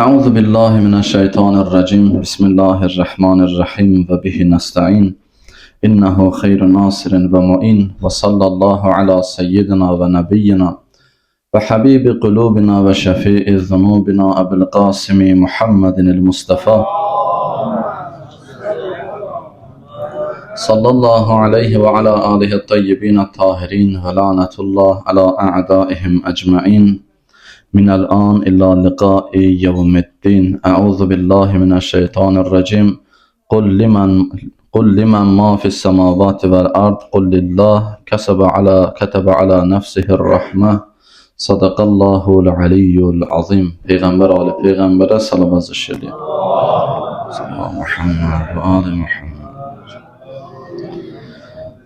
أعوذ بالله من الشيطان الرجيم. بسم الله الرحمن الرحيم وبه نستعين إنه خير ناصر ومعين وصلى الله على سيدنا ونبينا وحبيب قلوبنا وشفيء ذنوبنا أبي القاسم محمد المصطفى صلى الله عليه وعلى آله الطيبين الطاهرين ولعنة الله على أعدائهم أجمعين من الآن إلى لقاء يوم الدين. أعوذ بالله من الشيطان الرجيم. قل لمن ما في السماوات والأرض قل لله كتب على نفسه الرحمة صدق الله العلي العظيم. Peygamber Ali Peygamber'e salavat işleyin. Muhammed ve Ali Muhammed.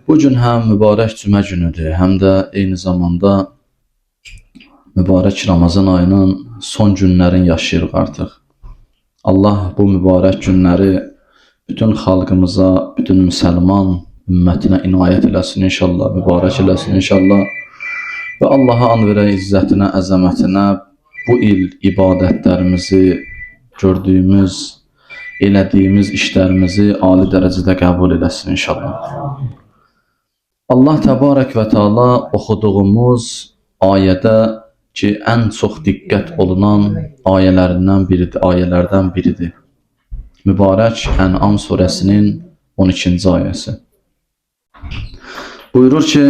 Bugün hem mübarek cümə günüdür, hem de eyni zamanda mübarek Ramazan ayının son günlerini yaşayırıq artıq. Allah bu mübarek günleri bütün xalqımıza, bütün Müslüman ümmətinə inayət eləsin inşallah, mübarək eləsin inşallah. Və Allaha and verək izzətinə, əzəmətinə bu il ibadətlərimizi, gördüyümüz, elədiyimiz işlərimizi ali dərəcədə qəbul eləsin inşallah. Allah təbarək və Teala oxuduğumuz ayədə ki, ən çox diqqət olunan ayələrdən biridir. Mübarək Ən'am surəsinin 12-ci ayəsi. Buyurur ki,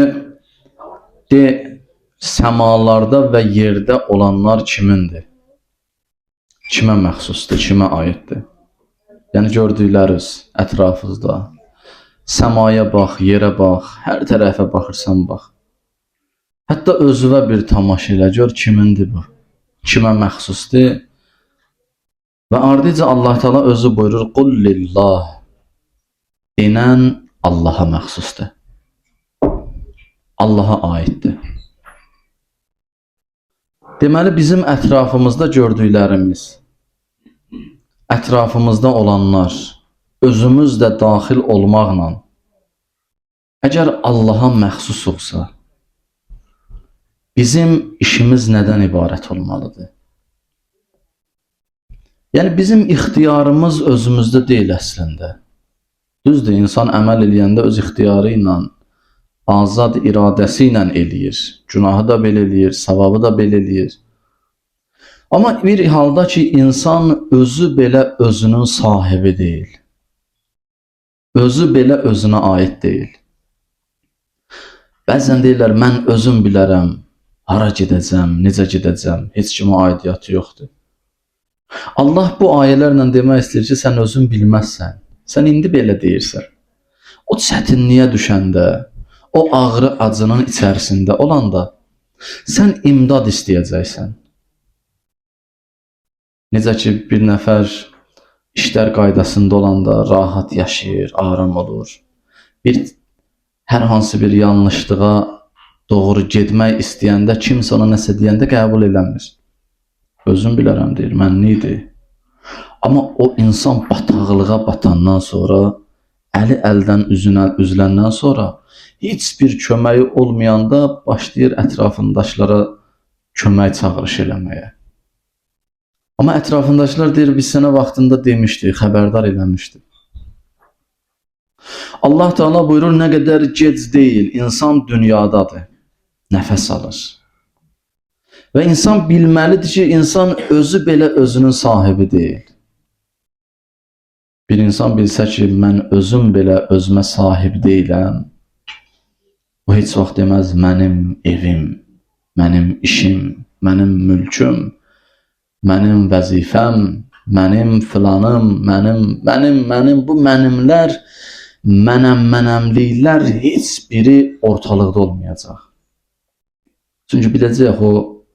de, səmalarda və yerdə olanlar kimindir? Kimə məxsusdur, kimə aiddir? Yəni gördükləriniz ətrafınızda. Səmaya bax, yerə bax, hər tərəfə baxırsan bax. Hətta özünə bir tamaşa elə gör, kimindir bu? Kimə məxsusdur? Və ardıca Allah Teala özü buyurur, qul lillah. Denən Allaha məxsusdur. Allaha aiddir. Deməli, bizim ətrafımızda gördüklərimiz, ətrafımızda olanlar, özümüz də daxil olmaqla, əgər Allaha məxsus olsa, bizim işimiz nədən ibarət olmalıdır? Yəni, bizim ixtiyarımız özümüzdə deyil əslində. Düzdür, insan əməl eləyəndə öz ixtiyarı ilə, azad iradəsi ilə eləyir. Günahı da belə eləyir, savabı da belə eləyir. Amma bir halda ki, insan özü belə özünün sahibi deyil. Özü belə özünə aid deyil. Bəzən deyirlər, mən özüm bilərəm, hara gedəcəm, necə gedəcəm, heç kimə aidiyyatı yoxdur. Allah bu ayələrlə demək istəyir ki, sən özün bilməzsən. Sən indi belə deyirsən. O çətinliyə düşəndə, o ağrı acının içərisində olanda, sən imdad istəyəcəksən. Necə ki, bir nəfər işlər qaydasında olanda rahat yaşayır, aram olur. Hər hansı bir yanlışlığa doğru getmək istəyəndə, kimsə ona nəsə deyəndə qəbul eləmir. Özüm bilərəm deyir, mənlidir. Amma o insan bataqlığa batandan sonra, əli əldən üzüləndən sonra, heç bir köməyi olmayanda başlayır ətrafındaşlara kömək çağırış eləməyə. Amma ətrafındaşlar deyir, biz sənə vaxtında demişdik, xəbərdar eləmişdik. Allah Teala buyurur, nə qədər gec deyil, insan dünyadadır, nəfəs alır. Və insan bilməlidir ki, insan özü belə özünün sahibi deyil. Bir insan bilsə ki, mən özüm belə özümə sahib deyiləm, bu heç vaxt deməz, mənim evim, mənim işim, mənim mülküm, mənim vəzifəm, mənim filanım, mənim, bu mənimlər, mənəmliklər heç biri ortalıqda olmayacaq. Çünki biləcək o,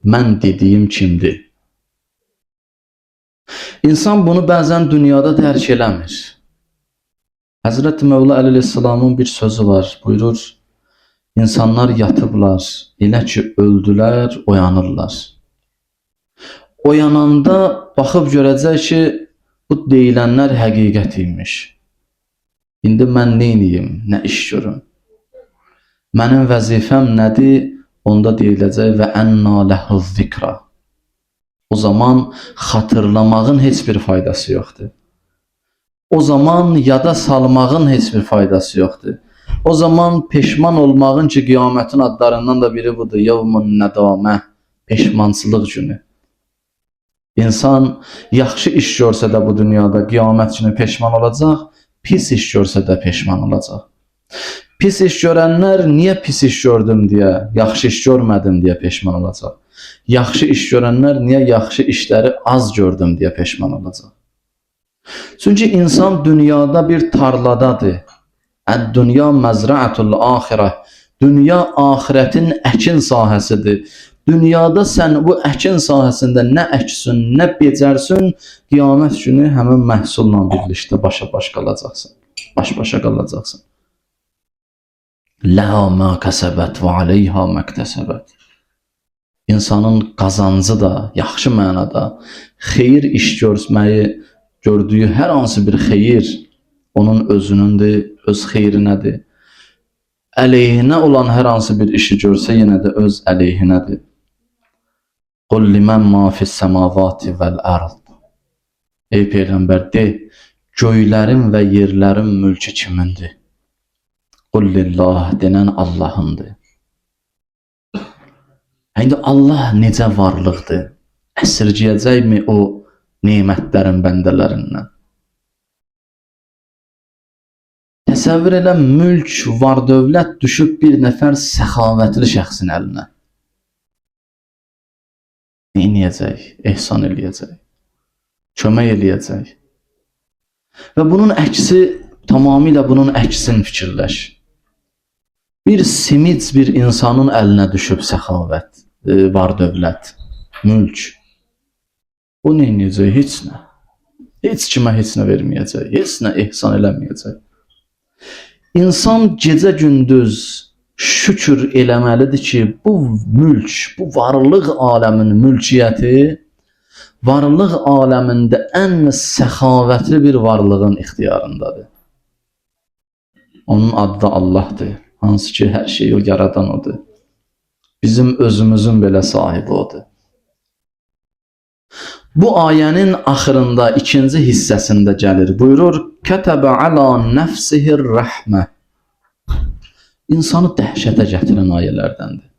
mən dediyim kimdir? İnsan bunu bəzən dünyada dərk eləmir. Həzrəti Mövla Əleyhisselamın bir sözü var, buyurur, insanlar yatıblar, elə ki öldülər, oyanırlar. Oyananda baxıb görəcək ki, bu deyilənlər həqiqət imiş. İndi mən neyniyim, nə iş görüm? Mənim vəzifəm nədir? Onda deyiləcək və ənna ləhu zikra. O zaman xatırlamağın heç bir faydası yoxdur. O zaman yada salmağın heç bir faydası yoxdur. O zaman peşman olmağın ki, qiyamətin adlarından da biri budur. Yevmun nədamə, peşmançılıq günü. İnsan yaxşı iş görsə də bu dünyada qiyamət günü peşman olacaq, pis iş görsə də peşman olacaq. Pis iş görənlər niyə pis iş gördüm deyə, yaxşı iş görmədim deyə peşman olacaq. Yaxşı iş görənlər niyə yaxşı işləri az gördüm deyə peşman olacaq. Çünki insan dünyada bir tarladadır. Əd-dünya məzra'atul axirə. Dünya axirətin əkin sahəsidir. Dünyada sən bu əkin sahəsində nə əksin, nə becərsin, qiyamət günü həmin məhsulla birlikdə başa-baş qalacaqsan. Baş-başa qalacaqsan. Ləhə mə kəsəbət və aleyhə məktəsəbət. İnsanın qazancı da, yaxşı mənada, xeyir iş görməyi, gördüyü hər hansı bir xeyir, onun özünündür, öz xeyrinədir. Əleyhinə olan hər hansı bir işi görsə, yenə də öz əleyhinədir. Qul limən ma fis-səmavati vəl-ərd. Ey Peyğəmbər, de, göylərin və yerlərin mülkü kimindir? Qul lillah, denən Allahındır. İndi Allah necə varlıqdır? Əsirgəyəcəkmi o nemətlərin bəndələrindən? Təsəvvür elə, mülk, var dövlət düşüb bir nəfər səxavətli şəxsin əlinə. Neyniyəcək? Ehsan eləyəcək. Kömək eləyəcək. Və bunun əksi, tamamilə bunun əksini fikirləş. Bir simit bir insanın əlinə düşüb səxavət, var dövlət, mülk. O neyniyəcək? Heç nə. Heç kimə heç nə verməyəcək. Heç nə ehsan eləməyəcək. İnsan gecə gündüz şükür eləməlidir ki, bu mülk, bu varlıq aləminin mülkiyyəti, varlıq aləmində ən səxavətli bir varlığın ixtiyarındadır. Onun adı da Allahdır. Hansı ki, hər şeyi o yaradan odur. Bizim özümüzün belə sahibi odur. Bu ayənin axırında, ikinci hissəsində gəlir. Buyurur, Kətəbə alə nəfsihir rəhmə. İnsanı dəhşətə gətirən ayələrdəndir.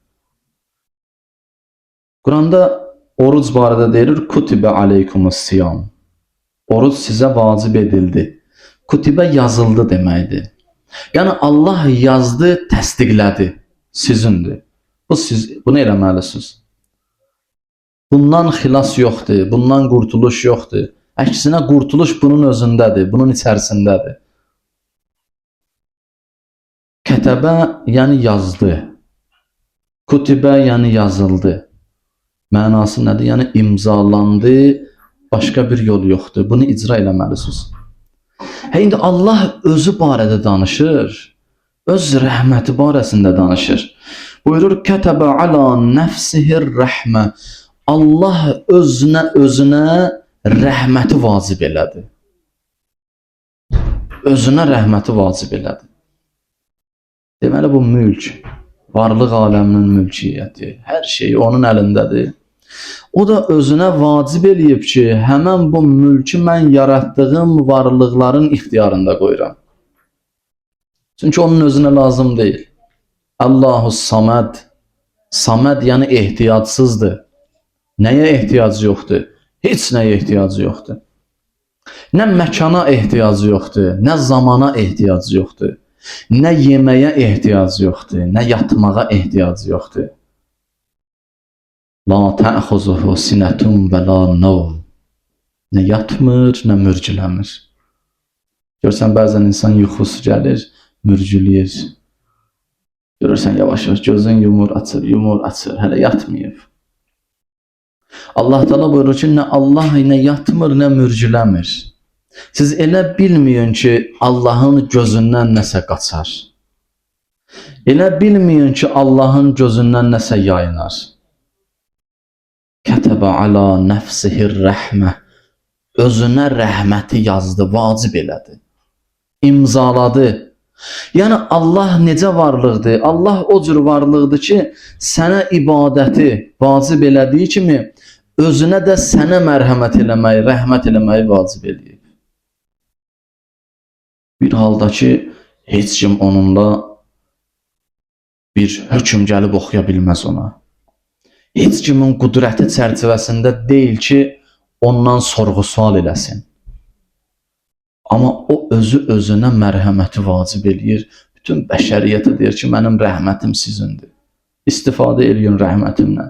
Quranda oruc barədə deyilir, Kutibə aleykumus siyam. Oruc sizə vacib edildi. Kutibə yazıldı deməkdir. Yəni Allah yazdı, təsdiqlədi, sizindir. Bunu eləməlisiniz. Bundan xilas yoxdur, bundan qurtuluş yoxdur. Əksinə qurtuluş bunun özündədir, bunun içərisindədir. Kətəbə yəni yazdı. Kutibə yəni yazıldı. Mənası nədir? Yəni imzalandı, başqa bir yol yoxdur. Bunu icra eləməlisiniz. İndi Allah özü barədə danışır, öz rəhməti barəsində danışır. Buyurur, Kətəbə alə nəfsihir rəhmə. Allah özünə rəhməti vacib elədi. Özünə rəhməti vacib elədi. Deməli, bu mülk, varlıq aləminin mülkiyyəti, hər şey onun əlindədir. O da özünə vacib eləyib ki, həmən bu mülkü mən yaratdığım varlıqların ixtiyarında qoyuram. Çünki onun özünə lazım deyil. Allahu Saməd. Saməd yəni ehtiyacsızdır. Nəyə ehtiyacı yoxdur? Heç nəyə ehtiyacı yoxdur. Nə məkana ehtiyacı yoxdur, nə zamana ehtiyacı yoxdur. Nə yeməyə ehtiyacı yoxdur, nə yatmağa ehtiyacı yoxdur. La təxuzuhu sinətun və la nevm. Nə yatmır, nə mürgüləmir. Görsən, bəzən insan yuxusu gəlir, mürgüləyir. Görürsən, yavaş-yavaş gözün yumur, açır, hələ yatmayıb. Allah Teala buyurur ki, nə Allah nə yatmır, nə mürgüləmir. Siz elə bilməyin ki, Allahın gözündən nəsə qaçar. Elə bilməyin ki, Allahın gözündən nəsə yayınar. Kətəbə alə nəfsihir rəhmə. Özünə rəhməti yazdı, vacib elədi. İmzaladı. Yəni Allah necə varlıqdır? Allah o cür varlıqdır ki, sənə ibadəti vacib elədiyi kimi, özünə də sənə mərhəmət eləməyi, rəhmət eləməyi vacib eləyib. Bir halda ki, heç kim onunla bir hökm gəlib oxuya bilməz ona. Heç kimin qüdrəti çərçivəsində deyil ki, ondan sorğu-sual eləsin. Amma o özü özünə mərhəməti vacib eləyir. Bütün bəşəriyyətə deyir ki, mənim rəhmətim sizindir. İstifadə eləyin rəhmətimlə.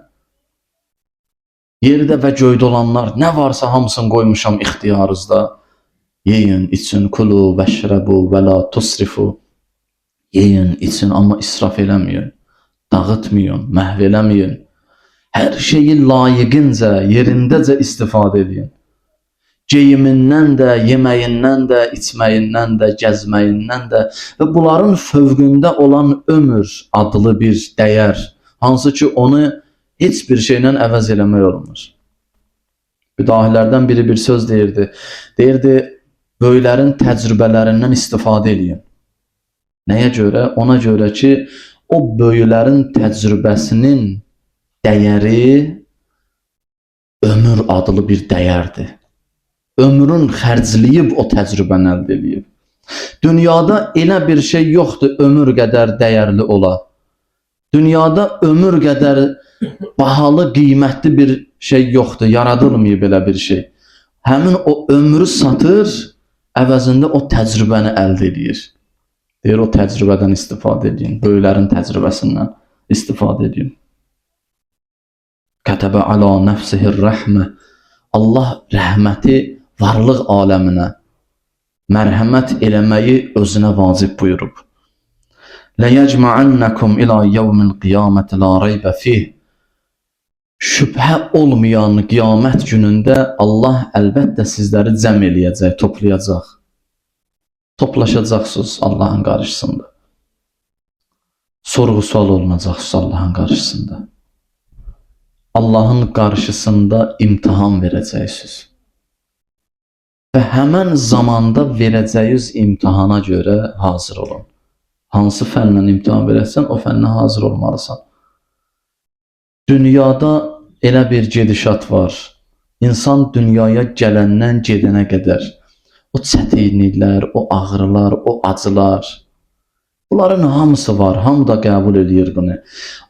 Yerdə və göydə olanlar nə varsa hamısını qoymuşam ixtiyarınızda. Yeyin, için, kulu, vəşrəbu və la tusrifu. Yeyin, için, amma israf eləməyin. Dağıtmayın, məhv eləməyin. Hər şeyi layiqincə, yerindəcə istifadə edin. Geyimindən də, yeməyindən də, içməyindən də, gəzməyindən də və bunların fövqündə olan ömür adlı bir dəyər, hansı ki onu heç bir şeylə əvəz eləmək olmur. Müdahilərdən biri bir söz deyirdi. Deyirdi, böyüklərin təcrübələrindən istifadə edin. Nəyə görə? Ona görə ki, o böyüklərin təcrübəsinin dəyəri ömür adlı bir dəyərdir. Ömrün xərcləyib o təcrübəni əldə edib. Dünyada elə bir şey yoxdur ömür qədər dəyərli ola. Dünyada ömür qədər bahalı, qiymətli bir şey yoxdur, yaradılmayıb belə bir şey. Həmin o ömrü satır, əvəzində o təcrübəni əldə edir. Deyir, o təcrübədən istifadə edin, böyüklərin təcrübəsindən istifadə edin. Kətəbə alə nəfsihir rəhmə. Allah rəhməti varlıq aləminə mərhəmət eləməyi özünə vacib buyurub. Ləyəcmə'annakum ilə yevmil qiyaməti la reybə fih. Şübhə olmayan qiyamət günündə Allah əlbəttə sizləri cəm eləyəcək, toplayacaq. Toplaşacaqsınız Allahın qarşısında. Sorğu-sual olunacaqsınız Allahın qarşısında. Allahın qarşısında imtihan verəcəksiniz. Və həmən zamanda verəcəyiniz imtihana görə hazır olun. Hansı fənlə imtihan verəsən, o fənlə hazır olmalısan. Dünyada elə bir gedişat var. İnsan dünyaya gələndən gedənə qədər o çətinliklər, o ağrılar, o acılar, bunların hamısı var, hamı da qəbul edir bunu.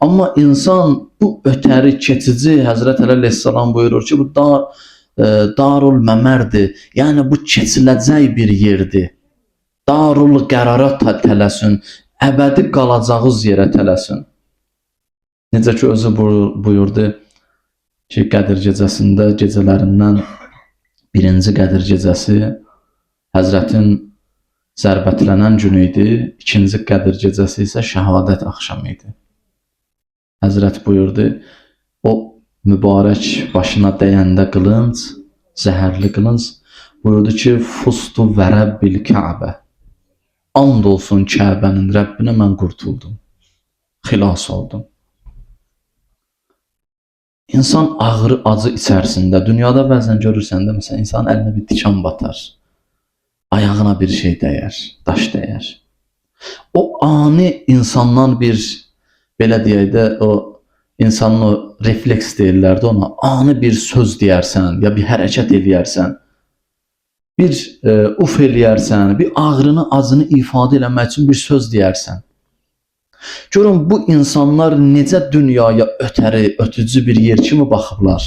Amma insan bu ötəri, keçici, Həzrət Əli əleyhissalam buyurur ki, bu darul məmərdir, yəni bu keçiləcək bir yerdir. Darul qərara tələsün, əbədi qalacağız yerə tələsün. Necə ki, özü buyurdu ki, Qədir gecəsində gecələrindən birinci Qədir gecəsi Həzrətin zərbətlənən günü idi, ikinci Qədir gecəsi isə şəhadət axşamı idi. Həzrət buyurdu, o mübarək başına dəyəndə qılınc, zəhərli qılınc, buyurdu ki, fustu və Rəbbil Kəbə. And olsun Kəbənin Rəbbinə mən qurtuldum, xilas oldum. İnsan ağrı, acı içərisində, dünyada bəzən görürsən də, məsələn, insanın əlinə bir dikan batar, ayağına bir şey dəyər, daş dəyər. O ani insandan bir, belə deyək də, o insanın o refleks deyirlərdi ona, ani bir söz deyərsən, ya bir hərəkət eləyərsən, bir uf eləyərsən, bir ağrını, acını ifadə eləmək üçün bir söz deyərsən. Görün, bu insanlar necə dünyaya ötəri, ötücü bir yer kimi baxıblar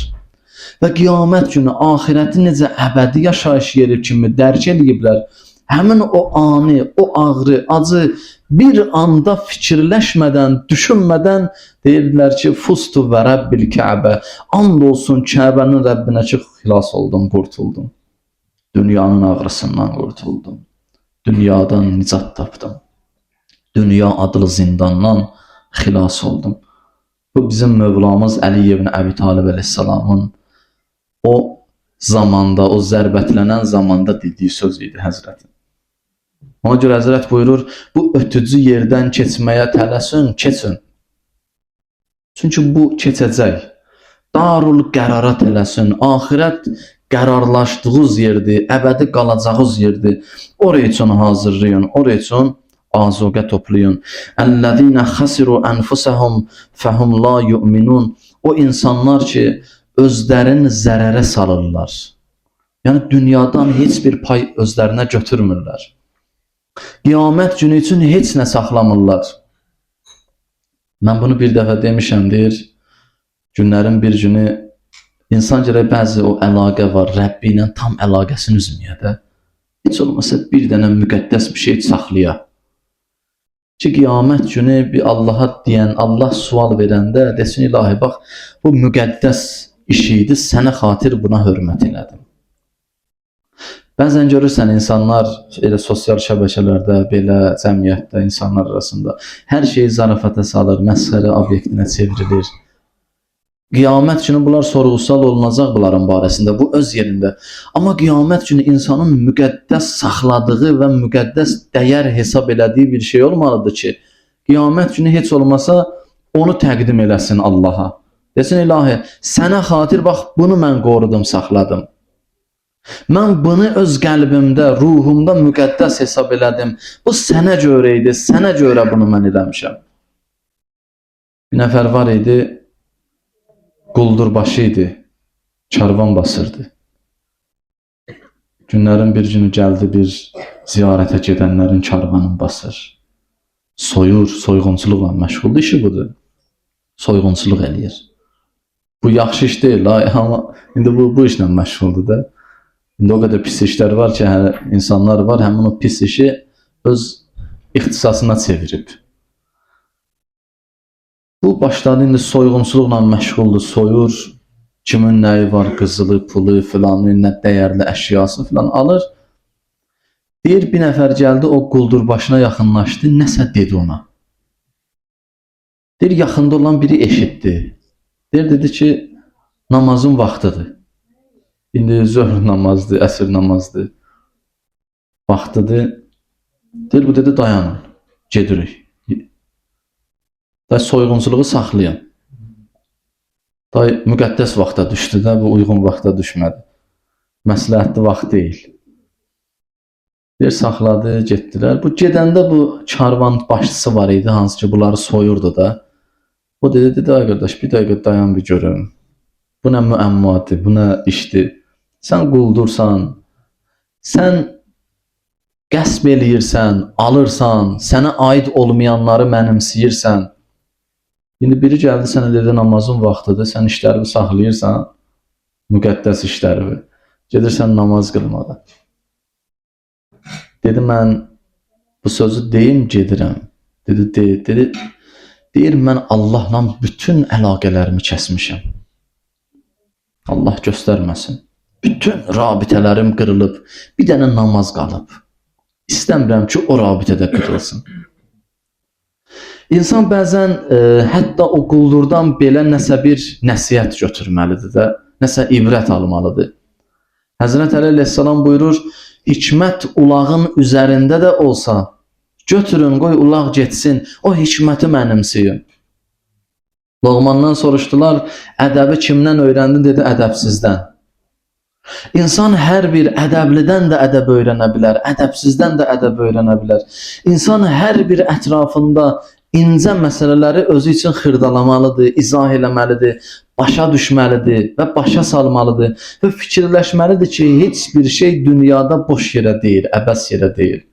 və qiyamət günü axirəti necə əbədi yaşayış yeri kimi dərk eləyiblər. Həmin o ani, o ağrı, acı bir anda fikirləşmədən, düşünmədən deyirlər ki, fustu və Rəbbil Kəbə, and olsun Kəbənin Rəbbinə ki, xilas oldum, qurtuldum. Dünyanın ağrısından qurtuldum. Dünyadan nicat tapdım. Dünya adlı zindandan xilas oldum. Bu bizim Mövlamız Əli ibn Əbi Talib əleyhissalamın o zamanda, o zərbətlənən zamanda dediyi söz idi Həzrətin. Ona görə Həzrət buyurur, bu ötücü yerdən keçməyə tələsin, keçin. Çünki bu keçəcək. Darul qərara tələsin, axirət qərarlaşdığınız yerdir, əbədi qalacağınız yerdir. Oraya üçün hazırlayın, oraya üçün azuqə toplayın. Ellezine xasiru anfusahum fehum la yu'minun. O insanlar ki özlərini zərərə salırlar. Yəni dünyadan heç bir pay özlərinə götürmürlər. Qiyamət günü üçün heç nə saxlamırlar. Mən bunu bir dəfə demişəmdir. Günlərin bir günü insan gərək bəzi o əlaqə var, Rəbbi ilə tam əlaqəsini üzməyə də. Heç olmasa bir dənə müqəddəs bir şey saxlaya. Ki qiyamət günü bir Allaha deyən, Allah sual verəndə desin ilahi bax, bu müqəddəs iş idi, sənə xatir buna hörmət elədim. Bəzən görürsən insanlar elə sosial şəbəkələrdə, belə cəmiyyətdə, insanlar arasında hər şeyi zarafata salır, məsxərə obyektinə çevrilir. Qiyamət günü bunlar sorğu-sual olunacaq bunların barəsində, bu öz yerində. Amma qiyamət günü insanın müqəddəs saxladığı və müqəddəs dəyər hesab elədiyi bir şey olmalıdır ki, qiyamət günü heç olmasa onu təqdim eləsin Allaha. Desin ilahi, sənə xatir bax bunu mən qorudum, saxladım. Mən bunu öz qəlbimdə, ruhumda müqəddəs hesab elədim. Bu sənə görə idi, sənə görə bunu mən eləmişəm. Bir nəfər var idi, quldurbaşı idi, karvan basırdı. Günlərin bir günü gəldi bir ziyarətə gedənlərin karvanını basır. Soyur, soyğunçuluqla məşğuldur, işi budur. Soyğunçuluq eləyir. Bu yaxşı iş deyil, amma indi bu işlə məşğuldur da. İndi o qədər pis işlər var ki, insanlar var, həmin o pis işi öz ixtisasına çevirib. Bu başladı indi soyğunçuluqla məşğuldur, soyur, kimin nəyi var, qızılı, pulu, filanı, nə dəyərli əşyası filan alır. Deyir, bir nəfər gəldi, o quldurbaşına yaxınlaşdı, nəsə dedi ona. Deyir, yaxında olan biri eşitdi. Deyir, dedi ki, namazın vaxtıdır. İndi zöhr namazdır, əsr namazdır. Vaxtıdır. Deyir, bu dedi, dayanın, gedirik. Soyğunçuluğu saxlayın. Müqəddəs vaxta düşdü də, bu uyğun vaxta düşmədi. Məsləhətli vaxt deyil. Bir saxladı, getdilər. Bu gedəndə bu karvan başçısı var idi, hansı ki bunları soyurdu da. O dedi, ay qardaş, bir dəqiqə dayan bir görüm. Bu nə müəmmadır, bu nə işdir? Sən quldursan, sən qəsb eləyirsən, alırsan, sənə aid olmayanları mənimsəyirsən. İndi biri gəldi sənə dedi, namazın vaxtıdır, sən işlərini saxlayırsan, müqəddəs işlərini, gedirsən namaz qılmağa. Dedi, mən bu sözü deyim, gedirəm. Dedi, deyir, mən Allahla bütün əlaqələrimi kəsmişəm. Allah göstərməsin. Bütün rabitələrim qırılıb, bir dənə namaz qalıb. İstəmirəm ki, o rabitədə qırılsın. İnsan bəzən hətta o quldurdan belə nəsə bir nəsihət götürməlidir də, nəsə ibrət almalıdır. Həzrət Əli əleyhissalam buyurur, hikmət ulağın üzərində də olsa, götürün, qoy ulaq getsin, o hikməti mənimseyin. Loğmandan soruşdular, ədəbi kimdən öyrəndi, dedi, ədəbsizdən. İnsan hər bir ədəblidən də ədəb öyrənə bilər, ədəbsizdən də ədəb öyrənə bilər. İnsan hər bir ətrafında incə məsələləri özü üçün xırdalamalıdır, izah eləməlidir, başa düşməlidir və başa salmalıdır və fikirləşməlidir ki, heç bir şey dünyada boş yerə deyil, əbəs yerə deyil.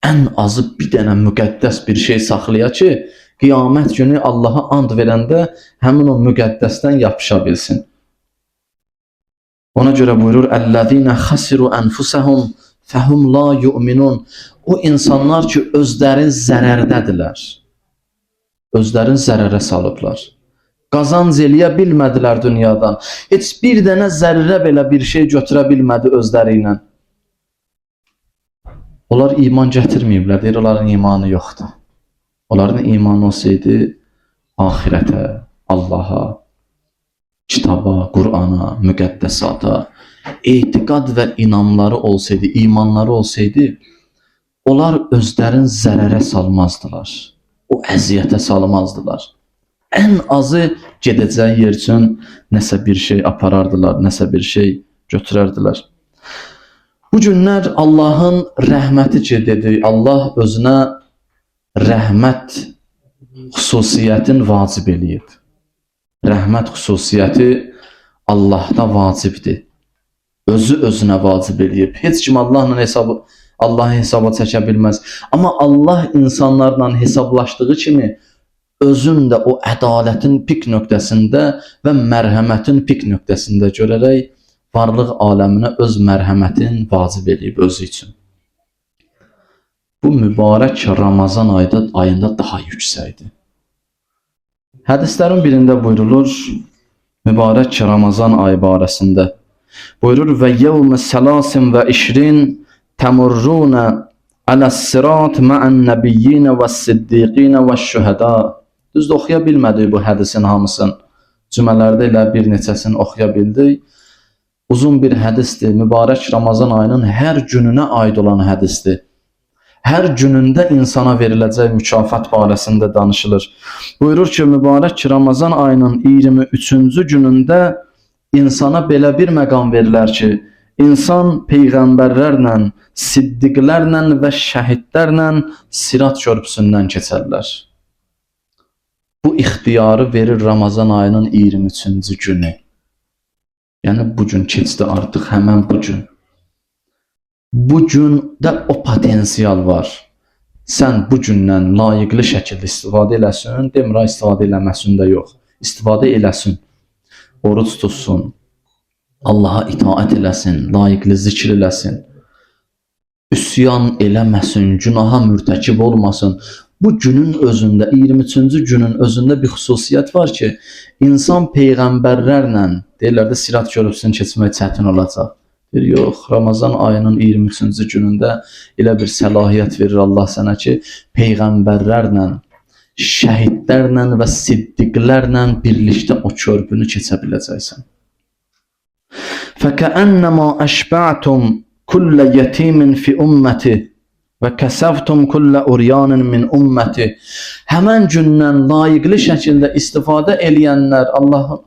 Ən azı bir dənə müqəddəs bir şey saxlaya ki, qiyamət günü Allaha and verəndə həmin o müqəddəsdən yapışa bilsin. Ona görə buyurur, "Ellezine xasiru anfusahum fehum la yu'minun." O insanlar ki, özləri zərərdədirlər. Özlərini zərərə salıblar. Qazanc eləyə bilmədilər dünyadan. Heç bir dənə zərrə belə bir şey götürə bilmədi özləri ilə. Onlar iman gətirməyiblər, deyir, onların imanı yoxdur. Onların imanı olsaydı, ahirətə, Allaha, kitaba, Qur'ana, müqəddəsata, etiqad və inamları olsaydı, imanları olsaydı, onlar özlərini zərərə salmazdılar. O əziyyətə salmazdılar. Ən azı gedəcəyi yer üçün nəsə bir şey aparardılar, nəsə bir şey götürərdilər. Bu günlər Allahın rəhməti ki dedi. Allah özünə rəhmət xüsusiyyətin vacib eləyib. Rəhmət xüsusiyyəti Allahda vacibdir. Özü özünə vacib eləyib. Heç kim Allahı hesaba çəkə bilməz. Amma Allah insanlarla hesablaşdığı kimi özün də o ədalətin pik nöqtəsində və mərhəmətin pik nöqtəsində görərək varlıq aləminə öz mərhəmətin vacib eləyib özü üçün. Bu mübarək Ramazan ayında daha yüksəkdir. Hədislərin birində buyurulur, mübarək Ramazan ayı barəsində buyurur və yevmə səlasin və işrin təmurrunə aləs-sirat ma'an nəbiyyinə və siddiqinə və şühəda. Düzdür, oxuya bilmədik bu hədisin hamısını. Cümələrdə ilə bir neçəsini oxuya bildik. Uzun bir hədisdir. Mübarək Ramazan ayının hər gününə aid olan hədisdir. Hər günündə insana veriləcək mükafat barəsində danışılır. Buyurur ki, mübarək Ramazan ayının 23-cü günündə insana belə bir məqam verilər ki, insan peyğəmbərlərlə, siddiqlərlə və şəhidlərlə sirat körpüsündən keçərlər. Bu ixtiyarı verir Ramazan ayının 23-cü günü. Yəni bu gün keçdi artıq həmən bu gün. Bu gündə o potensial var. Sən bu gündən layiqli şəkildə istifadə eləsin, demirəm istifadə eləməsin də yox. İstifadə eləsin. Oruç tutsun. Allah'a itaat eləsin, layiqli zikr eləsin. Üsyan eləməsin, günaha mürtəkib olmasın. Bu günün özündə, 23-cü günün özündə bir xüsusiyyət var ki, insan peyğəmbərlərlə, deyirlər də sirat körpüsünü keçmək çətin olacaq. Deyir, yox, Ramazan ayının 23-cü günündə elə bir səlahiyyət verir Allah sənə ki, peyğəmbərlərlə, şəhidlərlə və siddiqlərlə birlikdə o körpünü keçə biləcəksən. فَكَأَنَّمَا أَشْبَعْتُمْ كُلَّ يَتِيمٍ فِي أُمَّتِهِ وَكَسَفْتُمْ كُلَّ أُرْيَانٍ مِنْ أُمَّتِهِ. Həmən gündən layiqli şəkildə istifadə eləyənlər, Allah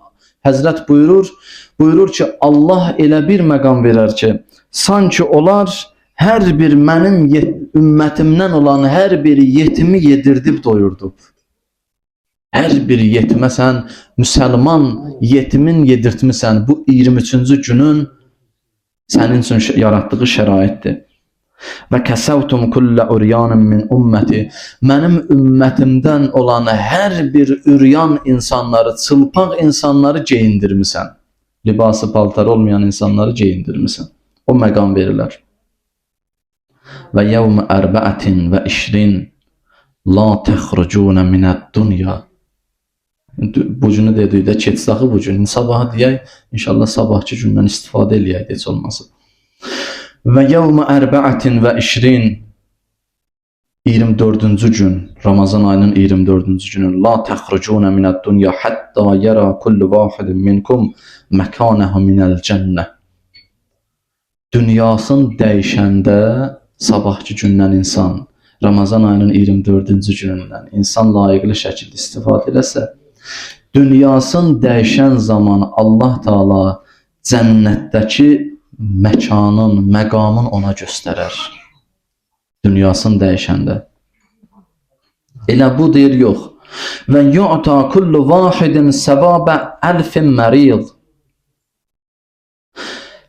Həzrət buyurur ki, Allah elə bir məqam verər ki, sanki onlar hər bir mənim ümmətimdən olan hər bir yetimi yedirdib doyurdub. Hər bir yetimə sən müsəlman yetimin yedirtmisən. Bu 23-cü günün sənin üçün yaratdığı şəraitdir. Və kəsəvtum kullə uryanın min ümməti. Mənim ümmətimdən olan hər bir üryan insanları, çılpaq insanları geyindirmisən. Libası paltar olmayan insanları geyindirmisən. O məqam verirlər. Və yevmə ərbəətin və işrin la təxrucunə minəd-dunya. Bu günü dedikdə keçdi axı bu gün. Sabahı deyək, inşallah sabahçı gündən istifadə eləyək, heç olmasın. Və yevmə ərbəətin və işrin 24-cü gün, Ramazan ayının 24-cü günü la təxrucunə minəd-dunya hətta yərə kullu vahidin minkum məkanəhu minəl cənnə. Dünyasını dəyişəndə sabahçı gündən insan, Ramazan ayının 24-cü günündən insan layiqli şəkildə istifadə eləsə, dünyasını dəyişən zaman Allah Taala cənnətdəki məkanın, məqamın ona göstərər. Dünyasını dəyişəndə. Elə bu deyir, yox. Və yu'ta kullu vahidin səvabə əlfin mərid.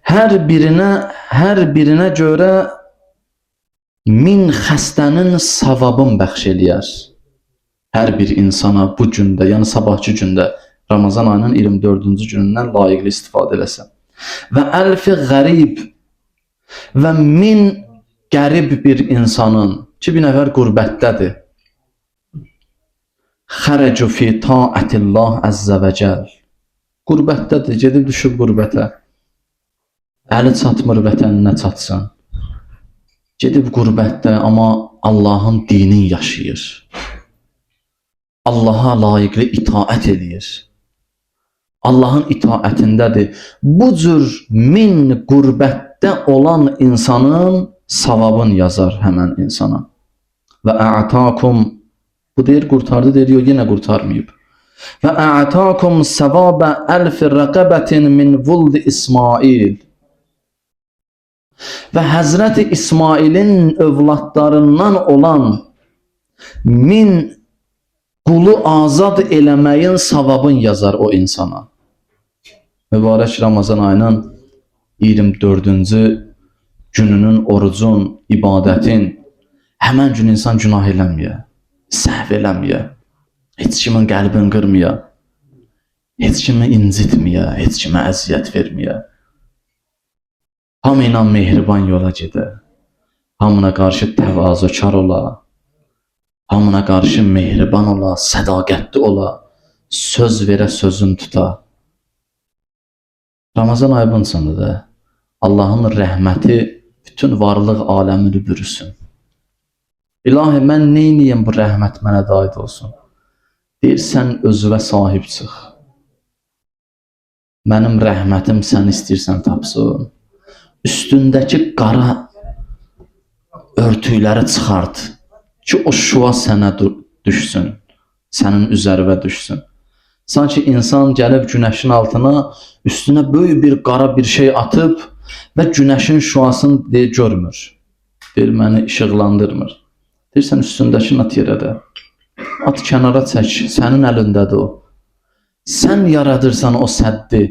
Hər birinə görə 1000 xəstənin savabını bəxş eləyər. Hər bir insana bu gündə, yəni sabahçı gündə, Ramazan ayının 24-cü günündən layiqli istifadə eləsə. Və əlfi qərib və 1000 qərib bir insanın ki, bir nəfər qürbətdədir. Xərəcu fi ta'atillah əzzə və cəl. Qürbətdədir, gedib düşüb qürbətə. Əli çatmır vətəninə çatsın. Gedib qürbətdə, amma Allahın dinin yaşayır. Allaha layiqli itaət edir. Allahın itaətindədir. Bu cür 1000 qürbətdə olan insanın savabını yazar həmən insana. Və a'takum, bu deyir qurtardı, deyir yox, yenə qurtarmayıb. Və a'takum savabə əlfi rəqəbətin min vuldi İsmail. və Həzrəti İsmailin övladlarından olan 1000 qulu azad eləməyin savabın yazar o insana. Mübarək Ramazan ayının 24-cü gününün, orucun, ibadətin həmən gün insan günah eləməyə, səhv eləməyə, heç kimin qəlbini qırmaya, heç kimi incitməyə, heç kimə əziyyət verməyə, hamı ilə mehriban yola gedə, hamına qarşı təvazökar ola, hamına qarşı mehriban ola, sədaqətli ola, söz verə, sözün tuta. Ramazan ayı bununçundur da Allahın rəhməti bütün varlıq aləmini bürüsün. İlahi, mən neyniyim bu rəhmət mənə də aid olsun? Deyir, sən özünə sahib çıx. Mənim rəhmətim sən istəyirsən tapsın. Üstündəki qara örtükləri çıxart ki, o şua sənə düşsün, sənin üzərivə düşsün. Sanki insan gəlib günəşin altına, üstünə böyük bir qara bir şey atıb və günəşin şuasını görmür. Deyir, məni işıqlandırmır. Deyirsən, üstündəkini at yerə də. At kənara çək, sənin əlindədir o. Sən yaradırsan o səddi,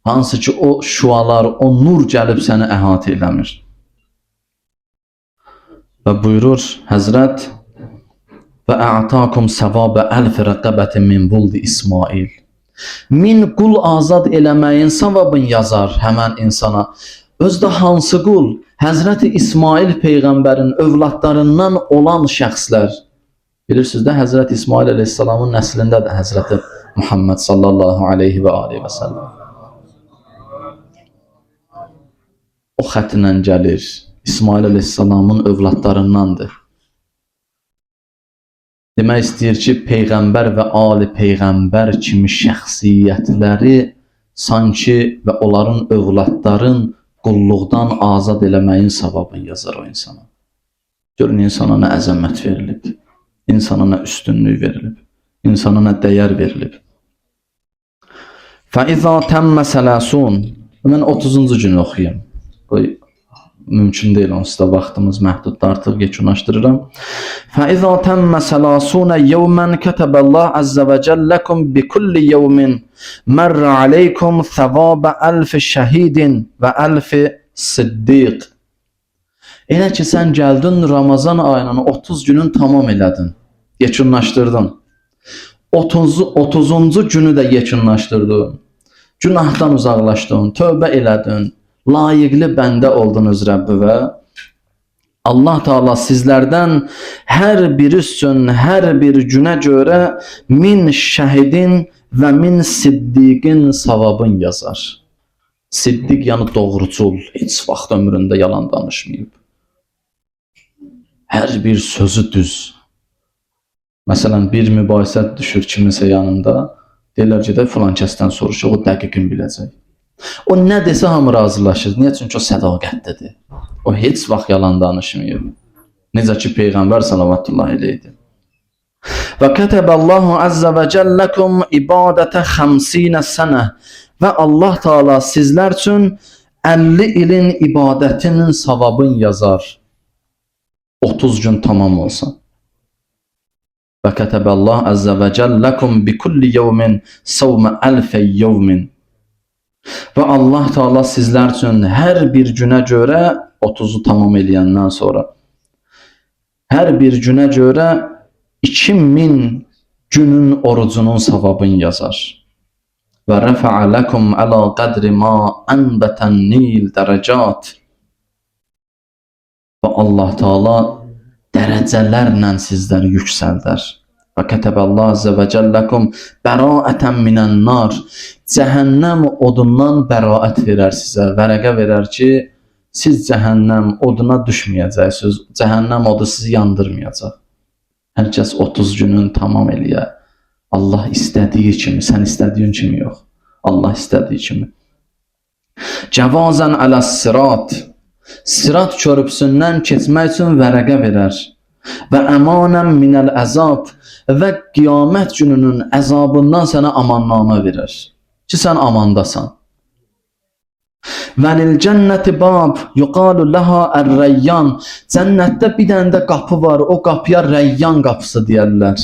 hansı ki o şualar, o nur gəlib səni əhatə eləmir. Və buyurur Həzrət, və ə'takum səvabə əlfi rəqəbətin min vuldi İsmail. 1000 qul azad eləməyin savabın yazar həmən insana. Özdə hansı qul? Həzrəti İsmail Peyğəmbərin övladlarından olan şəxslər. Bilirsiniz də, Həzrəti İsmail əleyhissalamın nəslində də Həzrəti Muhammed sallallahu aleyhi və aleyhi və səlləm. O xətlə gəlir, İsmail əleyhissalamın övladlarındandır. Demək istəyir ki, Peyğəmbər və Ali Peyğəmbər kimi şəxsiyyətləri sanki və onların övladların qulluqdan azad eləməyin savabını yazar o insana. Görün, insana nə əzəmət verilib, insana nə üstünlük verilib, insana nə dəyər verilib. فَإِذَا تَمَّ سَلَاسُونَ. Mən 30-cu günü oxuyayım. Mümkün deyil, onsuz da vaxtımız məhduddur, artıq yekunlaşdırıram. فَإِذَا تَمَّ سَلَاسُونَ يَوْمًا كَتَبَ اللّٰهُ عَزَّ وَجَلَّ لَكُمْ بِكُلِّ يَوْمٍ مَرَّ عَلَيْكُمْ ثَوَابَ أَلْفِ شَهِيدٍ وَأَلْفِ صِدِّيقٍ. Elə ki, sən gəldin Ramazan ayının 30 günün tamam elədin, yekunlaşdırdın. 30-cu günü də yekunlaşdırdın. Günahdan uzaqlaşdın, tövbə elədin, layiqli bəndə oldunuz Rəbbivə. Allah Teala sizlərdən hər biri üçün, hər bir günə görə 1000 şəhidin və 1000 siddiqin savabın yazar. Siddiq yəni doğrucul, heç vaxt ömründə yalan danışmayıb. Hər bir sözü düz. Məsələn, bir mübahisə düşür kiminsə yanında, deyirlər ki, filan kəsdən soruşuq, o dəqiqin biləcək. O nə desə hamı razılaşır. Niyə? Çünki o sədaqətlidir. O heç vaxt yalan danışmayıb. Necə ki Peyğəmbər sallallahu aleyhi. Və kətəbəllahu əzzə və cəlləkum ibadətə 50 sənə. Və Allah Teala sizlər üçün 50 ilin ibadətinin savabın yazar. 30 gün tamam olsa. Və kətəbəllahu əzzə və cəlləkum bi kulli yevmin savmə əlfə yevmin. Və Allah Teala sizlər üçün hər bir günə görə 30-u tamam eləyəndən sonra hər bir günə görə 2000 günün orucunun savabını yazar. Və rəfə'ə ləkum ələ qədri ma ənbətən nil dərəcat. Və Allah Teala dərəcələrlə sizləri yüksəldər. Və kətəbəllah əzzə və cəlləkum bəraətən minən nar. Cəhənnəm odundan bəraət verər sizə. Vərəqə verər ki, siz cəhənnəm oduna düşməyəcəksiniz. Cəhənnəm odu sizi yandırmayacaq. Hər kəs 30 günün tamam eləyə. Allah istədiyi kimi, sən istədiyin kimi yox. Allah istədiyi kimi. Cəvazən aləs sirat. Sirat körpüsündən keçmək üçün vərəqə verər. Və əmanən minəl əzab. Və qiyamət gününün əzabından sənə amannamə verir ki, sən amandasan. Velil cenneti bab yuqalu laha er-reyyan. Cennette bir tane de kapı var. O kapıya Reyyan kapısı deyirlər.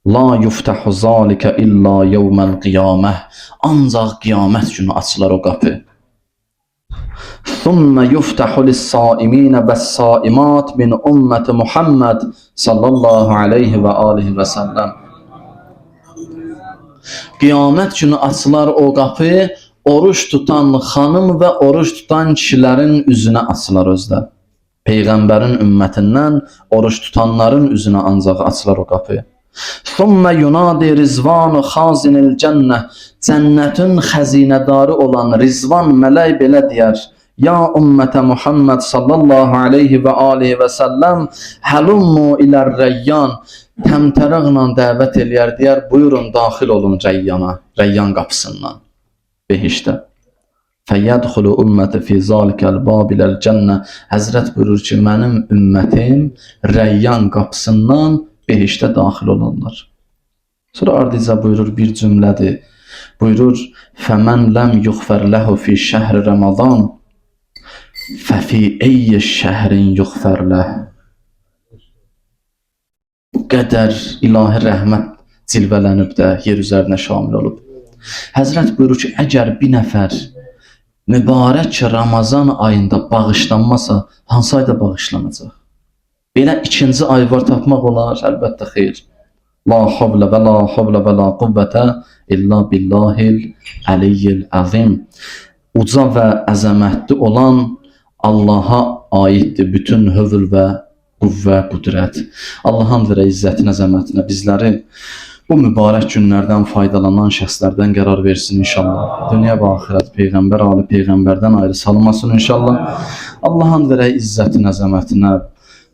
La yuftahu zalika illa yevmel qiyameh. Ancaq qiyamət günü açılar o kapı. Thumma yuftahu lis-saimina bes-saimat min ümmeti Muhammed sallallahu aleyhi ve alihi ve sellem. Qiyamət günü açılar o kapı, oruç tutan xanım və oruç tutan kişilərin üzünə açılar özdə. Peyğəmbərin ümmətindən oruç tutanların üzünə ancaq açılar o kapı. Thumma yunadi rizvanu xazinil cennə. Cənnətin xəzinədarı olan Rizvan mələk belə deyər: Ya ümmətə Muhammed sallallahu aleyhi və alihi və səlləm, həlummu ilər-reyyan. Təmtərəqlə dəvət eləyər, deyər, buyurun daxil olun Reyyana, Reyyan qapısından, behişdə. Fəyyədxulu ümməti fi zalikəl babiləl cənnə. Həzrət buyurur ki, mənim ümmətim Reyyan qapısından behişdə daxil olurlar. Sonra ardıca buyurur bir cümlədir. Buyurur, fəmən ləm yuxfər ləhu fi şəhri Ramazan, fəfi eyyi şəhrin yuxfər ləh. Bu qədər ilahi rəhmət cilvələnib də yer üzərinə şamil olub. Həzrət buyurur ki, əgər bir nəfər mübarək Ramazan ayında bağışlanmasa, hansı ayda bağışlanacaq? Belə ikinci ay var tapmaq olar, əlbəttə xeyr. La havlə və la havlə və la quvvətə illa billahil əliyyil əzim. Uca və əzəmətli olan Allaha aiddir bütün hövl və qüvvə, qudrət. Allahın və izzətin əzəmətinə bizləri bu mübarək günlərdən faydalanan şəxslərdən qərar versin inşallah. Dünya və axirət Peyğəmbər ali Peyğəmbərdən ayrı salmasın inşallah. Allahın və izzətin əzəmətinə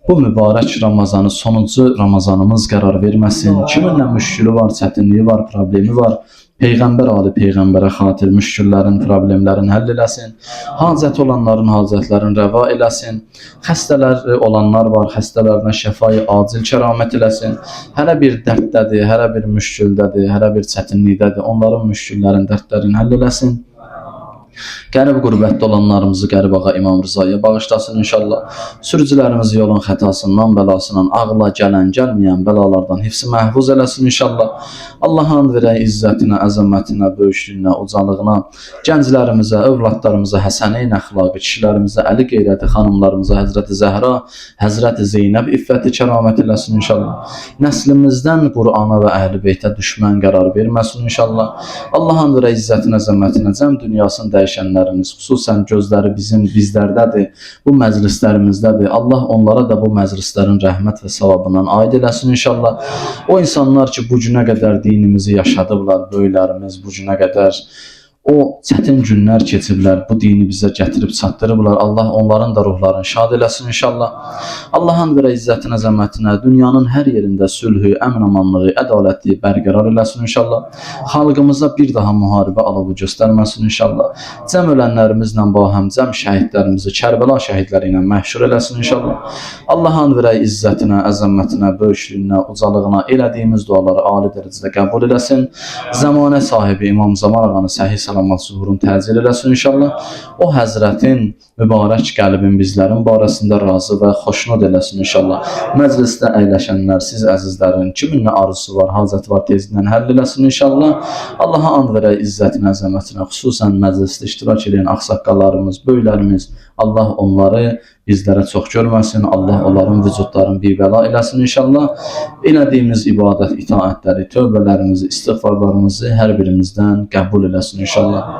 bu mübarək Ramazanı sonuncu Ramazanımız qərar verməsin. Kiminlə müşkülü var, çətinliyi var, problemi var. Peyğəmbər ali Peyğəmbərə xatir müşküllərin, problemlərin həll eləsin. Hacət olanların hacətlərini rəva eləsin. Xəstələr olanlar var, xəstələrinə şəfayı acil kəramət eləsin. Hərə bir dərddədir, hərə bir müşküldədir, hərə bir çətinlikdədir. Onların müşküllərin, dərdlərini həll eləsin. Qərib qürbətdə olanlarımızı Qərib ağa İmam Rızaya bağışlasın inşallah. Sürücülərimizi yolun xətasından, bəlasından, ağla gələn, gəlməyən bəlalardan hifzi məhfuz eləsin inşallah. Allahın verə izzətinə, əzəmətinə, böyüklüyünə, ucalığına, gənclərimizə, övladlarımıza həsəneyn əxlaqı, kişilərimizə əli qeyrəti, xanımlarımıza Həzrəti Zəhra, Həzrəti Zeynəb iffəti kəramət eləsin inşallah. Nəslimizdən Qur'ana və Əhl-i Beytə düşmən qərar verməsin inşallah. Allahın verə izzətinə, əzəmətinə, cəm dünyasını dəyişənlərimiz, xüsusən gözləri bizlərdədir, bu məclislərimizdədir. Allah onlara da bu məclislərin rəhmət və savabından aid eləsin inşallah. O insanlar ki, bu günə qədər dinimizi yaşadıblar, böyüklərimiz bu günə qədər o çətin günlər keçiblər, bu dini bizə gətirib çatdırıblar. Allah onların da ruhlarını şad eləsin inşallah. Allahın verə izzətinə, əzəmətinə, dünyanın hər yerində sülhü, əmin-amanlığı, ədalətliyi bərqərar eləsin inşallah. Xalqımıza bir daha müharibə alıbı göstərməsin inşallah. Cəm ölənlərimizlə bahəmcəm şəhidlərimizi Kərbəla şəhidləri ilə məhşur eləsin inşallah. Allahın verə izzətinə, əzəmətinə, böyüklüyünə, ucalığına elədiyimiz duaları ali dərəcədə qəbul eləsin. Zəmanə sahibi İmam Zaman ağanı səhih salamat zuhurun təcil eləsin inşallah. O Həzrətin mübarək qəlbin bizlərin barəsində razı və xoşnud eləsin inşallah. Məclisdə əyləşənlər, siz əzizlərin kimin nə arzusu var, hacət var, tezlindən həll eləsin inşallah. Allaha and verə izzətinə, əzəmətinə, xüsusən məclisdə iştirak edən ağsaqqallarımız, böyüklərimiz, Allah onları bizlərə çox görməsin. Allah onların vücudlarını bir bəla eləsin inşallah. Elədiyimiz ibadət, itaətləri, tövbələrimizi, istiğfarlarımızı hər birimizdən qəbul eləsin inşallah.